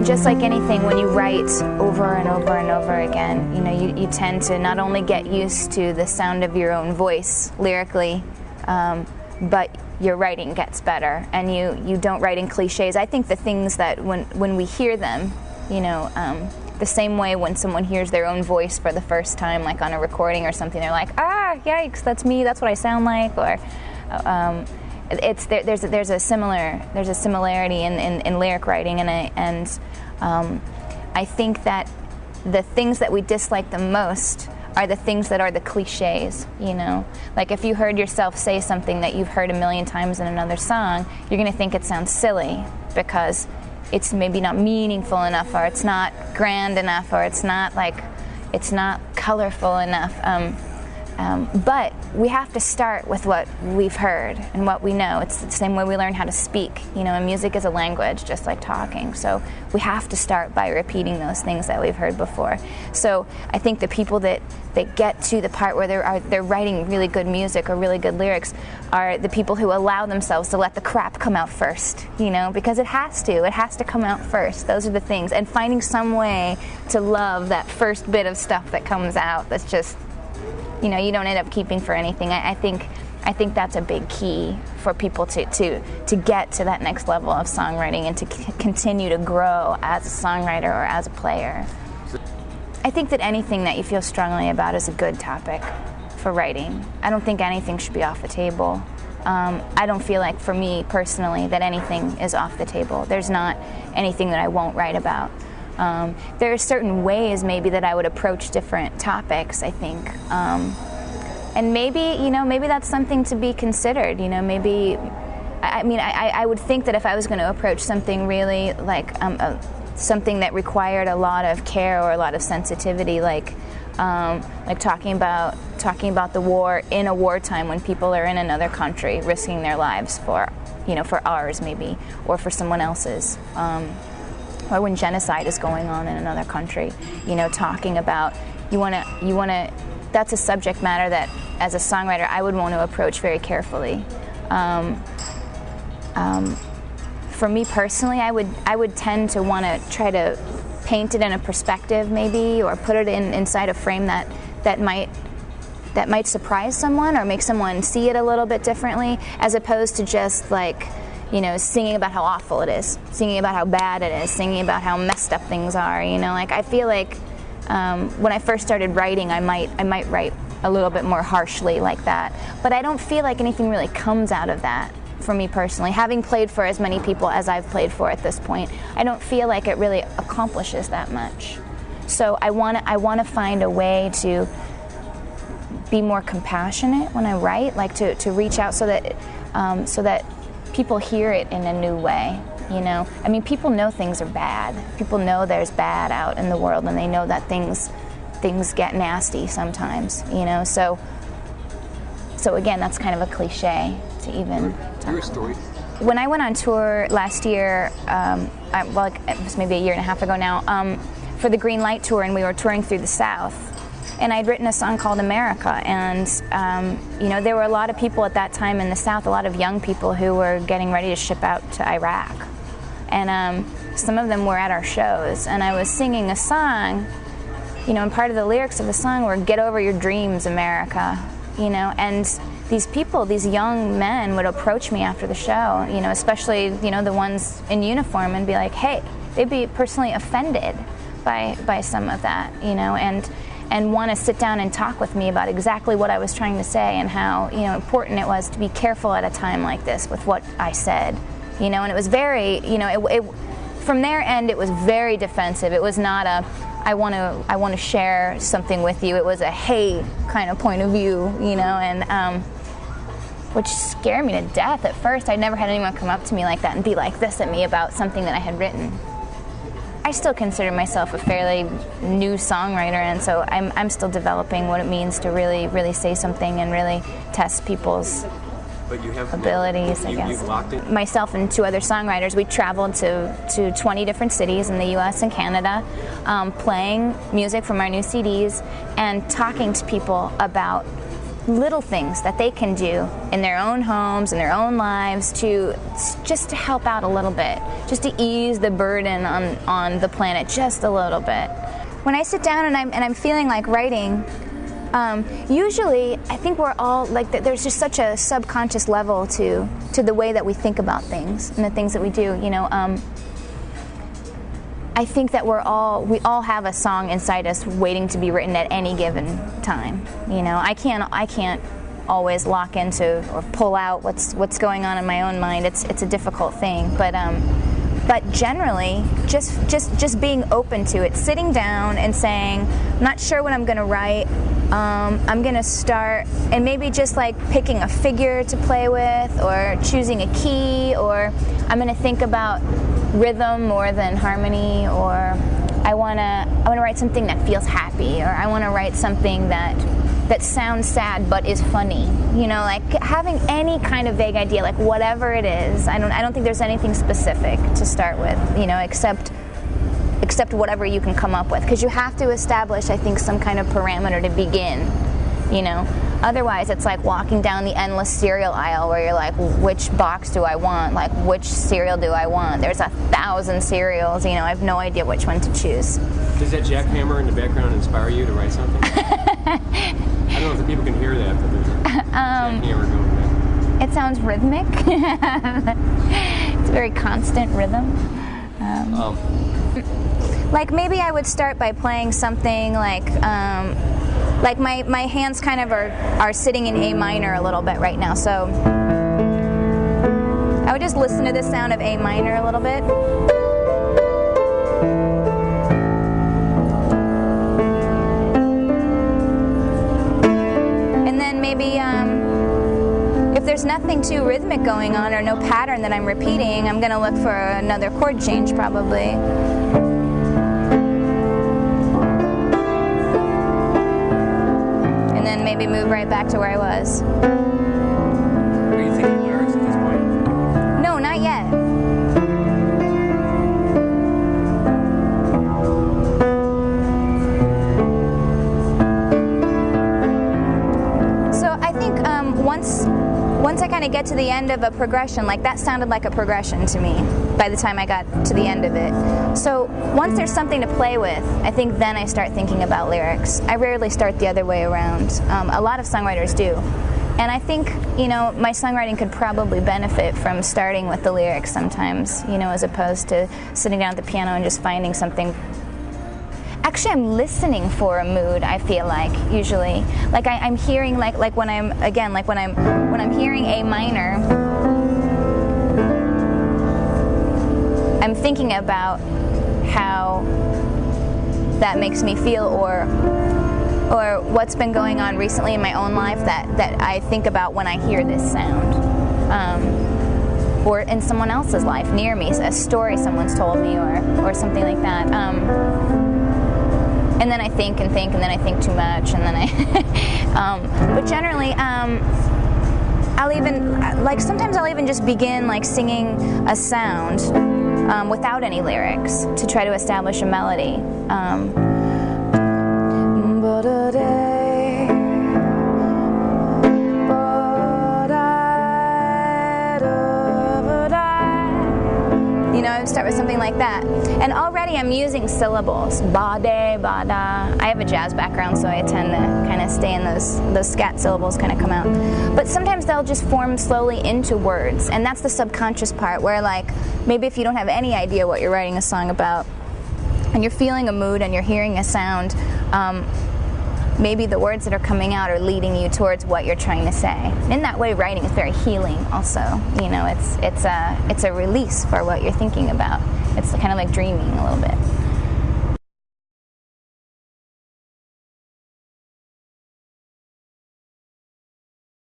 just like anything, when you write over and over and over again, you tend to not only get used to the sound of your own voice lyrically, but your writing gets better, and you don't write in cliches. I think the things that when we hear them, the same way when someone hears their own voice for the first time, like on a recording or something, they're like, ah, yikes, that's me, that's what I sound like, or there's a similarity in lyric writing, and I think that the things that we dislike the most are the things that are the cliches, Like if you heard yourself say something that you've heard a million times in another song, you're going to think it sounds silly because it's maybe not meaningful enough, or it's not grand enough, or it's not colorful enough. But we have to start with what we've heard and what we know. It's the same way we learn how to speak. And music is a language, just like talking. So we have to start by repeating those things that we've heard before. So I think the people that get to the part where they're writing really good music or really good lyrics are the people who allow themselves to let the crap come out first, because it has to come out first. Those are the things. And finding some way to love that first bit of stuff that comes out that's just, you don't end up keeping for anything. I think that's a big key for people to get to that next level of songwriting and to continue to grow as a songwriter or as a player. I think that anything that you feel strongly about is a good topic for writing. I don't think anything should be off the table. I don't feel like, for me personally, that anything is off the table. There's not anything that I won't write about. There are certain ways maybe that I would approach different topics, I think. And maybe that's something to be considered. I would think that if I was going to approach something really like something that required a lot of care or a lot of sensitivity, like talking about the war in a wartime when people are in another country risking their lives for ours maybe, or for someone else's. Or when genocide is going on in another country, talking about, that's a subject matter that, as a songwriter, I would want to approach very carefully. For me personally, I would tend to want to try to paint it in a perspective, maybe, or put it inside a frame that might surprise someone or make someone see it a little bit differently, as opposed to just singing about how awful it is, singing about how bad it is, singing about how messed up things are. I feel like when I first started writing, I might write a little bit more harshly like that. But I don't feel like anything really comes out of that for me personally. Having played for as many people as I've played for at this point, I don't feel like it really accomplishes that much. So I want to find a way to be more compassionate when I write, like to reach out so that people hear it in a new way. People know things are bad. People know there's bad out in the world, and they know that things get nasty sometimes. So again, that's kind of a cliche to even talk about. When I went on tour last year, it was maybe a year and a half ago now, for the Green Light Tour, and we were touring through the South. And I'd written a song called America, and there were a lot of people at that time in the South, a lot of young people who were getting ready to ship out to Iraq. And some of them were at our shows, and I was singing a song, and part of the lyrics of the song were, "Get over your dreams, America," and these people, these young men would approach me after the show, especially, the ones in uniform, and be like, hey, they'd be personally offended by some of that, and want to sit down and talk with me about exactly what I was trying to say and how, important it was to be careful at a time like this with what I said, and it was very, from their end, it was very defensive. It was not a, I want to share something with you. It was a hey kind of point of view, and which scared me to death at first. I'd never had anyone come up to me like that and be like this at me about something that I had written. I still consider myself a fairly new songwriter, and so I'm still developing what it means to really say something and really test people's abilities, I guess. You've locked it? Myself and two other songwriters, we traveled to 20 different cities in the U.S. and Canada, playing music from our new CDs and talking to people about little things that they can do in their own homes, in their own lives, just to help out a little bit, just to ease the burden on the planet just a little bit. When I sit down and I'm feeling like writing, usually I think we're all like, there's just such a subconscious level to the way that we think about things and the things that we do. I think that we all have a song inside us waiting to be written at any given time. I can't always lock into or pull out what's going on in my own mind. It's a difficult thing, but generally, just being open to it, sitting down and saying, I'm not sure what I'm going to write. I'm going to start, and maybe just like picking a figure to play with, or choosing a key, or I'm going to think about rhythm more than harmony, or I want to write something that feels happy, or I want to write something that sounds sad but is funny. Like having any kind of vague idea, like whatever it is. I don't think there's anything specific to start with, except whatever you can come up with, because you have to establish, I think, some kind of parameter to begin. Otherwise it's like walking down the endless cereal aisle where you're like, which box do I want? Like, which cereal do I want? There's 1,000 cereals, I have no idea which one to choose. Does that jackhammer in the background inspire you to write something? I don't know if the people can hear that, but there's a jackhammer going there. It sounds rhythmic. It's a very constant rhythm. Like maybe I would start by playing something like my hands kind of are sitting in A minor a little bit right now, so I would just listen to the sound of A minor a little bit. And then maybe if there's nothing too rhythmic going on or no pattern that I'm repeating, I'm going to look for another chord change probably. And then maybe move right back to where I was. Are you thinking lyrics at this point? No, not yet. So I think once I kind of get to the end of a progression, like that sounded like a progression to me by the time I got to the end of it. So once there's something to play with, I think then I start thinking about lyrics. I rarely start the other way around. A lot of songwriters do. And I think, my songwriting could probably benefit from starting with the lyrics sometimes, as opposed to sitting down at the piano and just finding something. Actually, I'm listening for a mood, I feel like, usually. Like I'm hearing, like when I'm hearing A minor, I'm thinking about how that makes me feel, or what's been going on recently in my own life that I think about when I hear this sound. Or in someone else's life near me, a story someone's told me, or something like that. And then I think and think, and then I think too much, and then I... but generally, sometimes I'll even just begin singing a sound without any lyrics to try to establish a melody. I would start with something like that. And already I'm using syllables. Ba-de, ba-da. I have a jazz background, so I tend to kind of stay in those scat syllables kind of come out. But sometimes they'll just form slowly into words, and that's the subconscious part where maybe if you don't have any idea what you're writing a song about, and you're feeling a mood and you're hearing a sound, maybe the words that are coming out are leading you towards what you're trying to say. In that way, writing is very healing also. It's a release for what you're thinking about. It's kind of like dreaming a little bit.